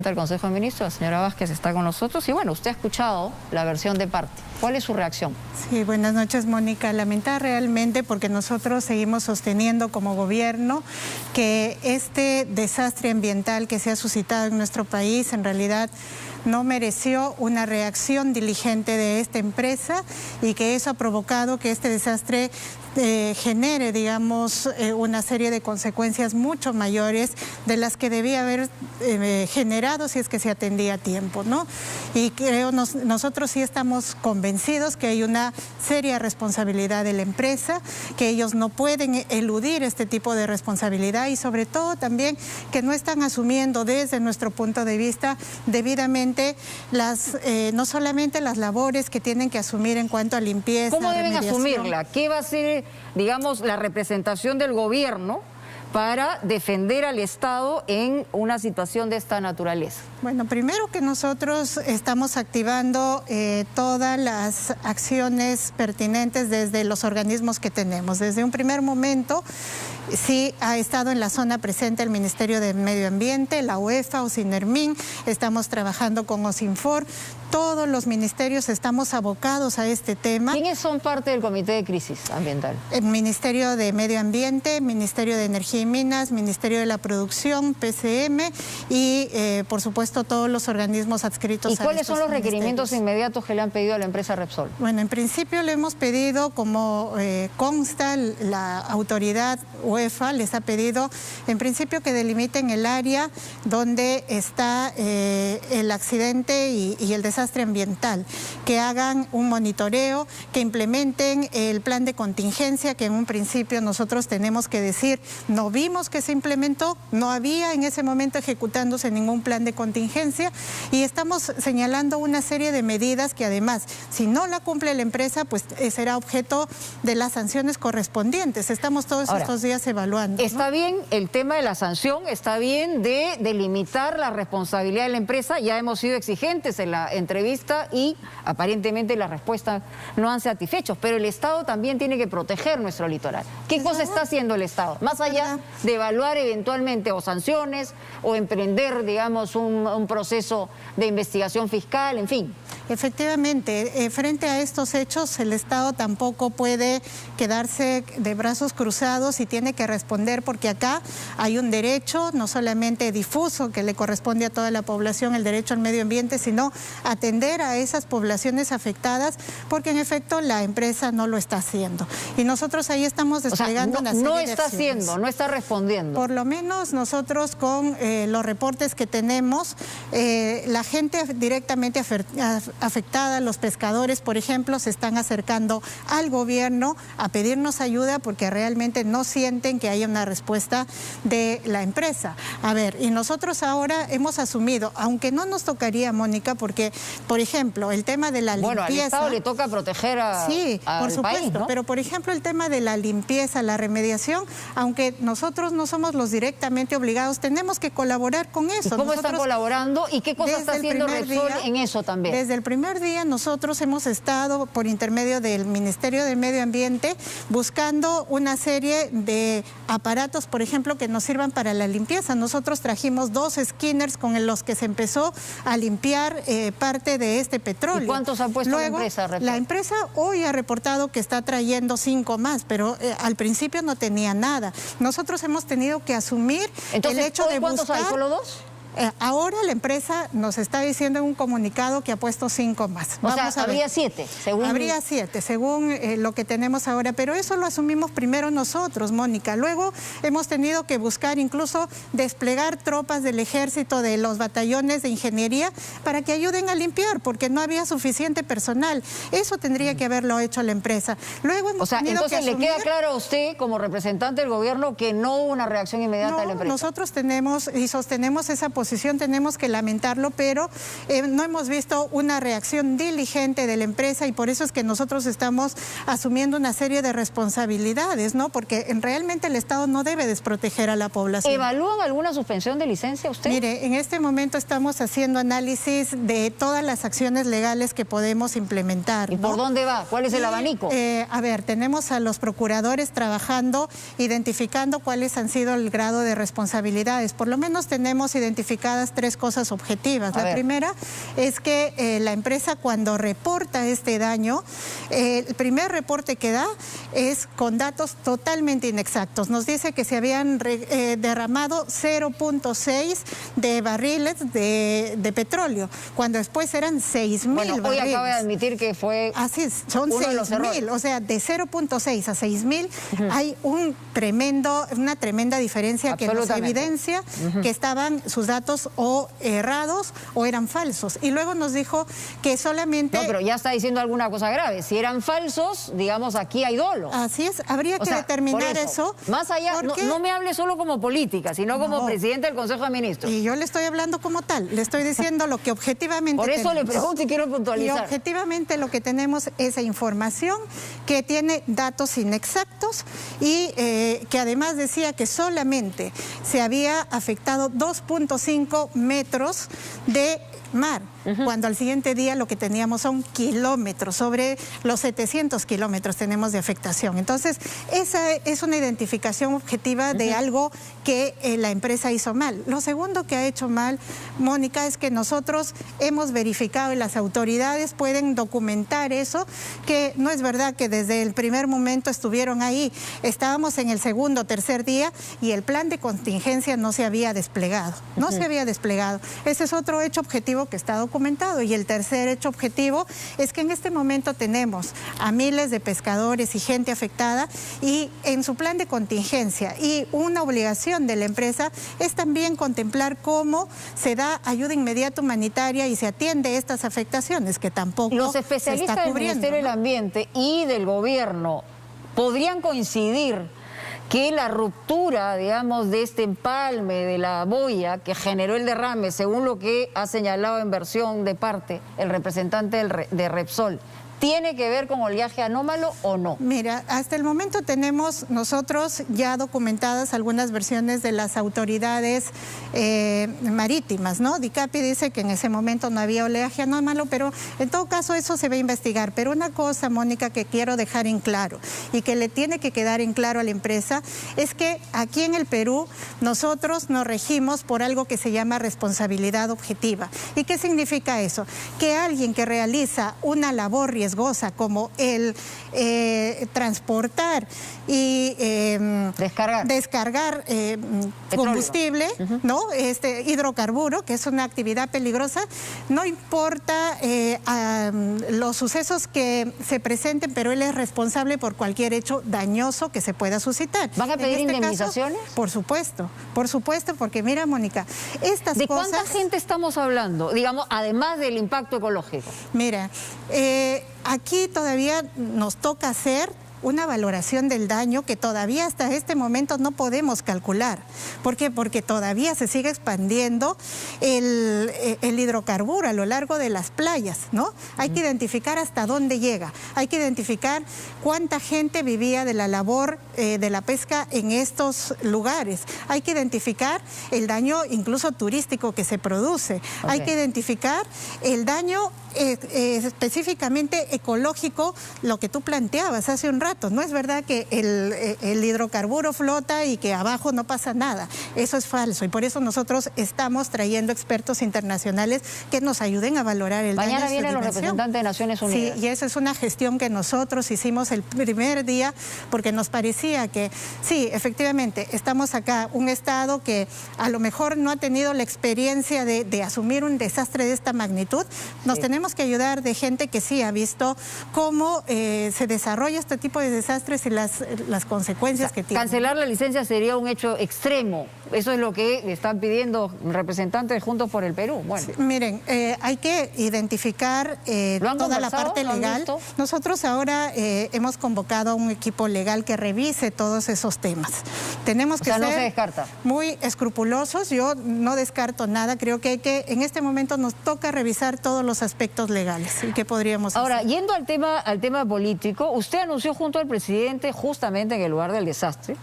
del Consejo de Ministros, la señora Vázquez, está con nosotros y bueno, usted ha escuchado la versión de parte. ¿Cuál es su reacción? Sí, buenas noches, Mónica. Lamentar realmente porque nosotros seguimos sosteniendo como gobierno que este desastre ambiental que se ha suscitado en nuestro país en realidad no mereció una reacción diligente de esta empresa y que eso ha provocado que este desastre genere, digamos, una serie de consecuencias mucho mayores de las que debía haber generado si es que se atendía a tiempo, ¿no? Y creo nosotros sí estamos convencidos que hay una seria responsabilidad de la empresa, que ellos no pueden eludir este tipo de responsabilidad y sobre todo también que no están asumiendo desde nuestro punto de vista debidamente no solamente las labores que tienen que asumir en cuanto a limpieza. ¿Cómo deben asumirla? ¿Qué va a ser, digamos, la representación del gobierno para defender al Estado en una situación de esta naturaleza? Bueno, primero que nosotros estamos activando todas las acciones pertinentes desde los organismos que tenemos. Desde un primer momento sí ha estado en la zona presente el Ministerio de Medio Ambiente, la UEFA, Ocinermin, estamos trabajando con Ocinfor, todos los ministerios estamos abocados a este tema. ¿Quiénes son parte del Comité de Crisis Ambiental? El Ministerio de Medio Ambiente, Ministerio de Energía y Minas, Ministerio de la Producción, PCM y por supuesto todos los organismos adscritos. ¿Y cuáles son los requerimientos inmediatos que le han pedido a la empresa Repsol? Bueno, en principio le hemos pedido, como consta, la autoridad UEFA les ha pedido en principio que delimiten el área donde está el accidente y el desastre ambiental, que hagan un monitoreo, que implementen el plan de contingencia, que en un principio nosotros tenemos que decir, no vimos que se implementó, no había en ese momento ejecutándose ningún plan de contingencia y estamos señalando una serie de medidas que además, si no la cumple la empresa, pues será objeto de las sanciones correspondientes. Estamos todos estos días evaluando. Está bien el tema de la sanción, está bien de delimitar la responsabilidad de la empresa, ya hemos sido exigentes en la entrevista y aparentemente las respuestas no han satisfecho, pero el Estado también tiene que proteger nuestro litoral. ¿Qué cosa está haciendo el Estado? Más allá de evaluar eventualmente o sanciones o emprender, digamos, un proceso de investigación fiscal, en fin. Efectivamente, frente a estos hechos, el Estado tampoco puede quedarse de brazos cruzados y tiene que responder porque acá hay un derecho, no solamente difuso, que le corresponde a toda la población, el derecho al medio ambiente, sino atender a esas poblaciones afectadas, porque en efecto la empresa no lo está haciendo. Y nosotros ahí estamos desplegando una serie de acciones. No está haciendo, no está respondiendo. Por lo menos nosotros con los reportes que tenemos, la gente directamente afectada, los pescadores, por ejemplo, se están acercando al gobierno a pedirnos ayuda porque realmente no sienten que haya una respuesta de la empresa. A ver, y nosotros ahora hemos asumido, aunque no nos tocaría, Mónica, porque, por ejemplo, el tema de la limpieza... Bueno, al Estado le toca proteger al supuesto, país, ¿no? Pero, por ejemplo, el tema de la limpieza, la remediación, aunque nosotros no somos los directamente obligados, tenemos que colaborar con eso. ¿Y cómo están colaborando y qué cosa está haciendo Repsol en eso también? Desde el primer día nosotros hemos estado, por intermedio del Ministerio del Medio Ambiente, buscando una serie de aparatos, por ejemplo, que nos sirvan para la limpieza. Nosotros trajimos 2 skinners con los que se empezó a limpiar parte de este petróleo. ¿Y cuántos ha puesto luego, la empresa? La empresa hoy ha reportado que está trayendo 5 más, pero al principio no tenía nada. Nosotros hemos tenido que asumir el hecho de buscar... ¿Cuántos hay? ¿Solo 2? Ahora la empresa nos está diciendo en un comunicado que ha puesto 5 más. O sea, habría 7, según... Habría 7, según lo que tenemos ahora, pero eso lo asumimos primero nosotros, Mónica. Luego hemos tenido que buscar incluso desplegar tropas del ejército, de los batallones de ingeniería, para que ayuden a limpiar, porque no había suficiente personal. Eso tendría que haberlo hecho la empresa. Luego hemos tenido entonces que asumir... ¿le queda claro a usted, como representante del gobierno, que no hubo una reacción inmediata de la empresa? Nosotros tenemos y sostenemos esa posición, tenemos que lamentarlo, pero no hemos visto una reacción diligente de la empresa y por eso es que nosotros estamos asumiendo una serie de responsabilidades, ¿no? Porque realmente el Estado no debe desproteger a la población. ¿Evalúan alguna suspensión de licencia usted? Mire, en este momento estamos haciendo análisis de todas las acciones legales que podemos implementar, ¿no? ¿Y por dónde va? ¿Cuál es el abanico? A ver, tenemos a los procuradores trabajando, identificando cuáles han sido el grado de responsabilidades. Por lo menos tenemos identificado identificadas 3 cosas objetivas. La primera es que la empresa, cuando reporta este daño, el primer reporte que da es con datos totalmente inexactos. Nos dice que se habían derramado 0.6 de barriles de petrolio, cuando después eran 6.000 barriles. Hoy acaba de admitir que fue... Así es, son 6.000, o sea, de 0.6 a 6.000 hay una tremenda diferencia que nos evidencia que estaban sus datos o errados o eran falsos. Y luego nos dijo que solamente... No, pero ya está diciendo alguna cosa grave. Si eran falsos, digamos, aquí hay dolo. Así es, habría que determinar eso. Más allá, no me hable solo como política, sino como presidente del Consejo de Ministros. Y yo le estoy hablando como tal, le estoy diciendo lo que objetivamente Por eso tenemos. le pregunto y quiero puntualizar. Y objetivamente lo que tenemos es esa información que tiene datos inexactos y que además decía que solamente se había afectado 2.5 metros de mar, cuando al siguiente día lo que teníamos son kilómetros, sobre los 700 kilómetros tenemos de afectación. Entonces, esa es una identificación objetiva de algo que la empresa hizo mal. Lo segundo que ha hecho mal, Mónica, es que nosotros hemos verificado y las autoridades pueden documentar eso, que no es verdad que desde el primer momento estuvieron ahí. Estábamos en el segundo, tercer día y el plan de contingencia no se había desplegado. No se había desplegado. Ese es otro hecho objetivo que está documentado. Y el tercer hecho objetivo es que en este momento tenemos a miles de pescadores y gente afectada y en su plan de contingencia, y una obligación de la empresa es también contemplar cómo se da ayuda inmediata humanitaria y se atiende estas afectaciones que tampoco los especialistas del Ministerio del Ambiente y del gobierno podrían coincidir que la ruptura, digamos, de este empalme de la boya que generó el derrame, según lo que ha señalado en versión de parte el representante de Repsol, ¿tiene que ver con oleaje anómalo o no? Mira, hasta el momento tenemos nosotros ya documentadas algunas versiones de las autoridades marítimas, ¿no? DICAPI dice que en ese momento no había oleaje anómalo, pero en todo caso eso se va a investigar. Pero una cosa, Mónica, que quiero dejar en claro y que le tiene que quedar en claro a la empresa es que aquí en el Perú nosotros nos regimos por algo que se llama responsabilidad objetiva. ¿Y qué significa eso? Que alguien que realiza una labor riesgosa como el transportar y descargar combustible, ¿no? Hidrocarburo, que es una actividad peligrosa, no importa los sucesos que se presenten, pero él es responsable por cualquier hecho dañoso que se pueda suscitar. ¿Van a pedir indemnizaciones? Caso, por supuesto, porque mira, Mónica, estas ¿de cosas... cuánta gente estamos hablando, digamos, además del impacto ecológico? Mira, aquí todavía nos toca hacer una valoración del daño que todavía hasta este momento no podemos calcular. ¿Por qué? Porque todavía se sigue expandiendo el hidrocarburo a lo largo de las playas, ¿no? Hay que identificar hasta dónde llega, hay que identificar cuánta gente vivía de la labor de la pesca en estos lugares, hay que identificar el daño incluso turístico que se produce, hay que identificar el daño específicamente ecológico, lo que tú planteabas hace un rato. No es verdad que el hidrocarburo flota y que abajo no pasa nada. Eso es falso y por eso nosotros estamos trayendo expertos internacionales que nos ayuden a valorar el daño. Mañana vienen los representantes de Naciones Unidas. Sí, y esa es una gestión que nosotros hicimos el primer día porque nos parecía que sí, efectivamente, estamos acá, un Estado que a lo mejor no ha tenido la experiencia de asumir un desastre de esta magnitud. Nos tenemos que ayudar de gente que sí ha visto cómo se desarrolla este tipo de desastres y las consecuencias que tiene. Cancelar la licencia sería un hecho extremo. Eso es lo que están pidiendo representantes de Juntos por el Perú. Bueno. Sí, miren, hay que identificar toda la parte legal. Nosotros ahora hemos convocado a un equipo legal que revise todos esos temas. Tenemos que ser no se descarta. Muy escrupulosos. Yo no descarto nada. Creo que en este momento nos toca revisar todos los aspectos legales y qué podríamos hacer. Ahora, yendo al tema político, usted anunció junto al presidente justamente en el lugar del desastre,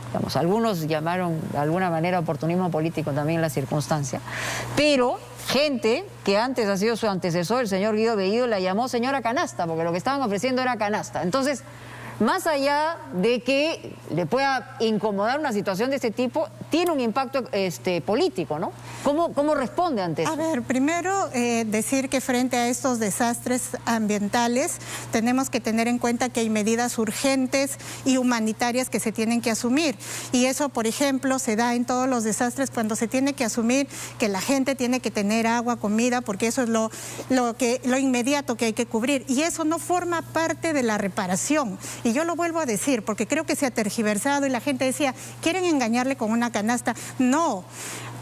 digamos, algunos llamaron de alguna manera oportunismo político también la circunstancia, pero gente que antes ha sido su antecesor, el señor Guido Bellido, la llamó señora canasta, porque lo que estaban ofreciendo era canasta. Entonces, más allá de que le pueda incomodar una situación de este tipo, tiene un impacto político, ¿no? ¿Cómo responde ante eso? A ver, primero decir que frente a estos desastres ambientales tenemos que tener en cuenta que hay medidas urgentes y humanitarias que se tienen que asumir. Y eso, por ejemplo, se da en todos los desastres cuando se tiene que asumir que la gente tiene que tener agua, comida, porque eso es lo inmediato que hay que cubrir. Y eso no forma parte de la reparación. Y yo lo vuelvo a decir porque creo que se ha tergiversado y la gente decía, ¿quieren engañarle con una canasta? No.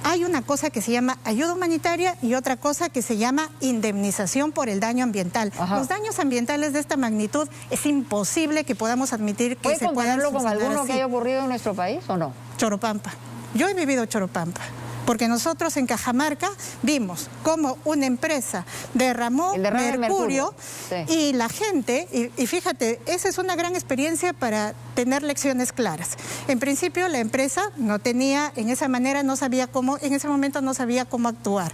Hay una cosa que se llama ayuda humanitaria y otra cosa que se llama indemnización por el daño ambiental. Ajá. Los daños ambientales de esta magnitud es imposible que podamos admitir que se puedan compararlo con alguno así. que haya ocurrido en nuestro país o no? Choropampa. Yo he vivido Choropampa. Porque nosotros en Cajamarca vimos cómo una empresa derramó mercurio sí. Y la gente, y fíjate, esa es una gran experiencia para tener lecciones claras. En principio la empresa no tenía, en esa manera no sabía cómo, en ese momento no sabía cómo actuar.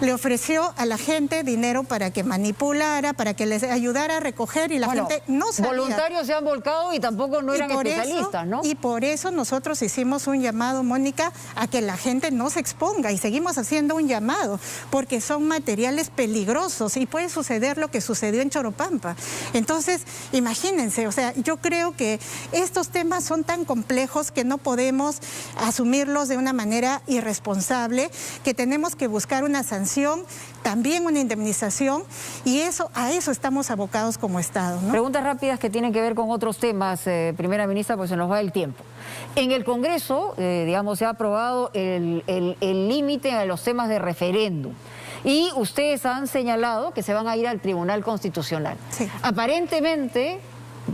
Le ofreció a la gente dinero para que manipulara, para que les ayudara a recoger y la gente no sabía. Voluntarios se han volcado y tampoco no eran especialistas, ¿no? Y por eso nosotros hicimos un llamado, Mónica, a que la gente no se exponga y seguimos haciendo un llamado porque son materiales peligrosos y puede suceder lo que sucedió en Choropampa. Entonces, imagínense, o sea, yo creo que estos temas son tan complejos que no podemos asumirlos de una manera irresponsable, que tenemos que buscar una sanción, también una indemnización y a eso estamos abocados como Estado, ¿no? Preguntas rápidas que tienen que ver con otros temas, primera ministra, pues se nos va el tiempo. En el Congreso, digamos, se ha aprobado el límite a los temas de referéndum. Y ustedes han señalado que se van a ir al Tribunal Constitucional. Sí. Aparentemente,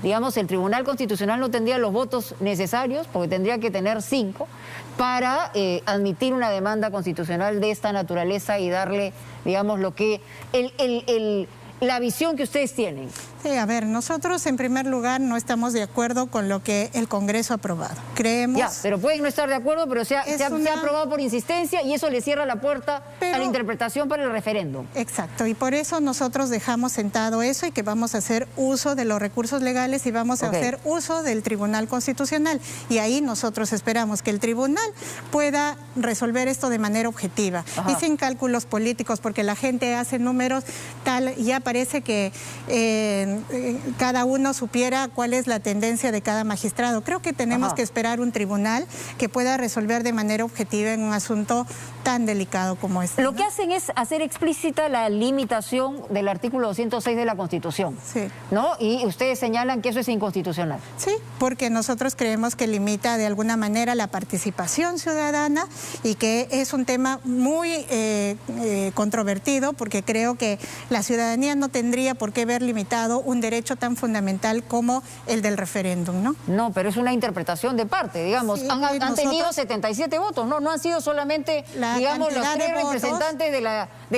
digamos, el Tribunal Constitucional no tendría los votos necesarios, porque tendría que tener 5, para admitir una demanda constitucional de esta naturaleza y darle, digamos, lo que la visión que ustedes tienen. Sí, a ver, nosotros en primer lugar no estamos de acuerdo con lo que el Congreso ha aprobado. Creemos... Ya, pero pueden no estar de acuerdo, pero se ha aprobado por insistencia y eso le cierra la puerta a la interpretación para el referéndum. Exacto, y por eso nosotros dejamos sentado eso y que vamos a hacer uso de los recursos legales y vamos a hacer uso del Tribunal Constitucional. Y ahí nosotros esperamos que el Tribunal pueda resolver esto de manera objetiva. Ajá. Y sin cálculos políticos, porque la gente hace números tal, ya parece que... cada uno supiera cuál es la tendencia de cada magistrado. Creo que tenemos que esperar un tribunal que pueda resolver de manera objetiva en un asunto tan delicado como este. Lo que hacen es hacer explícita la limitación del artículo 206 de la Constitución, sí. ¿no? Y ustedes señalan que eso es inconstitucional. Sí, porque nosotros creemos que limita de alguna manera la participación ciudadana y que es un tema muy controvertido, porque creo que la ciudadanía no tendría por qué ver limitado un derecho tan fundamental como el del referéndum, ¿no? No, pero es una interpretación de parte, digamos. Sí, han tenido 77 votos, ¿no? No han sido solamente, digamos, los 3 representantes de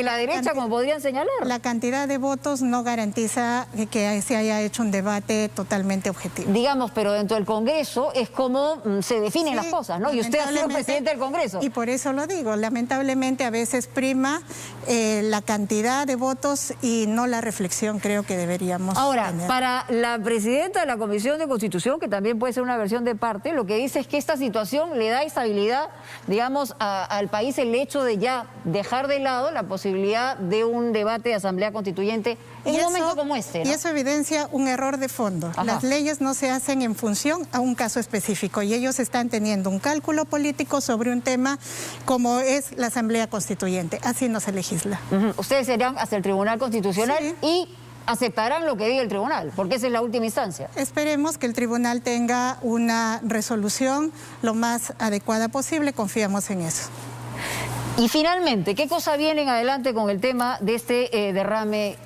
la derecha, como podrían señalar. La cantidad de votos no garantiza que se haya hecho un debate totalmente objetivo. Digamos, pero dentro del Congreso es como se definen las cosas, ¿no? Y usted ha sido presidente del Congreso. Y por eso lo digo, lamentablemente a veces prima la cantidad de votos y no la reflexión, creo que deberíamos tener. Para la presidenta de la Comisión de Constitución, que también puede ser una versión de parte, lo que dice es que esta situación le da estabilidad, digamos, al país, el hecho de ya dejar de lado la posibilidad de un debate de asamblea constituyente en un momento como este, ¿no? Y eso evidencia un error de fondo. Ajá. Las leyes no se hacen en función a un caso específico y ellos están teniendo un cálculo político sobre un tema como es la asamblea constituyente. Así no se legisla. Ustedes irán hacia el Tribunal Constitucional sí. Y aceptarán lo que diga el tribunal, porque esa es la última instancia. Esperemos que el tribunal tenga una resolución lo más adecuada posible, confiamos en eso. Y finalmente, ¿qué cosa viene en adelante con el tema de este derrame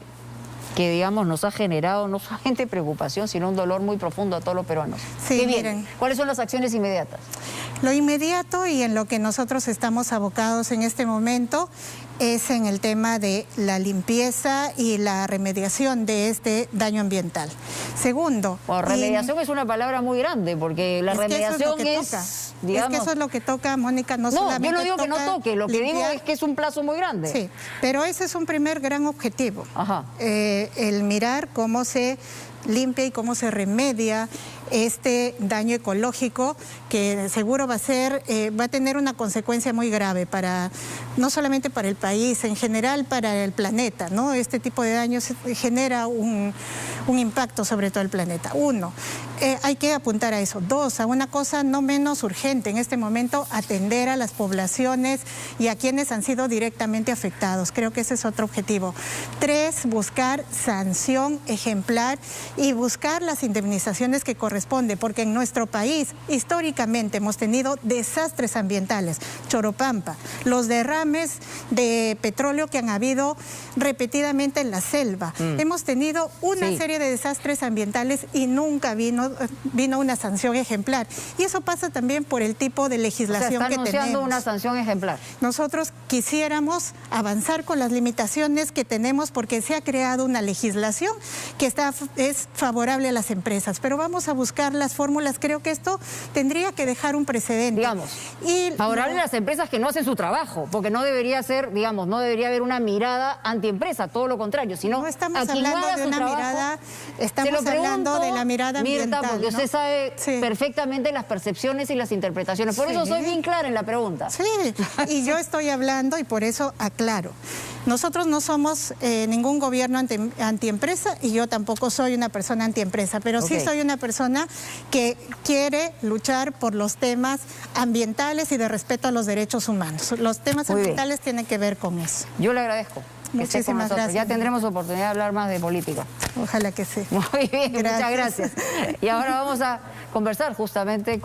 que, digamos, nos ha generado no solamente preocupación, sino un dolor muy profundo a todos los peruanos? Sí, ¿Qué viene? ¿Cuáles son las acciones inmediatas? Lo inmediato y en lo que nosotros estamos abocados en este momento es en el tema de la limpieza y la remediación de este daño ambiental. Segundo... Bueno, remediación es una palabra muy grande, porque la remediación es digamos. Es que eso es lo que toca, Mónica, no No, solamente yo no digo que no toca toque, lo que digo limpiar. es que es un plazo muy grande. Sí, pero ese es un primer gran objetivo. Ajá. El mirar cómo se limpia y cómo se remedia este daño ecológico que seguro va a tener una consecuencia muy grave no solamente para el país, en general para el planeta, ¿no? Este tipo de daños genera un impacto sobre todo el planeta. Uno, hay que apuntar a eso. Dos, a una cosa no menos urgente en este momento, atender a las poblaciones y a quienes han sido directamente afectados. Creo que ese es otro objetivo. Tres, buscar sanción ejemplar y buscar las indemnizaciones que corresponde, porque en nuestro país históricamente hemos tenido desastres ambientales. Choropampa, los derrames de petróleo que han habido repetidamente en la selva. Hemos tenido una serie de desastres ambientales y nunca vino una sanción ejemplar. Y eso pasa también por el tipo de legislación que tenemos. Está anunciando una sanción ejemplar. Nosotros quisiéramos avanzar con las limitaciones que tenemos porque se ha creado una legislación que es favorable a las empresas, pero vamos a buscar las fórmulas. Creo que esto tendría que dejar un precedente. Digamos, favorable a las empresas que no hacen su trabajo, porque no debería ser, digamos, no debería haber una mirada antiempresa, todo lo contrario, sino no estamos a quien hablando no haga de su una trabajo. mirada, estamos hablando de la mirada ambiental. Mirta, porque ¿no? usted sabe perfectamente las percepciones y las interpretaciones, por eso soy bien clara en la pregunta. Sí, y yo estoy hablando y por eso aclaro. Nosotros no somos ningún gobierno antiempresa y yo tampoco soy una persona antiempresa, pero sí soy una persona que quiere luchar por los temas ambientales y de respeto a los derechos humanos. Los temas ambientales tienen que ver con eso. Yo le agradezco. Muchísimas gracias. Ya tendremos oportunidad de hablar más de política. Ojalá que sí. Muy bien, muchas gracias. Y ahora vamos a conversar justamente con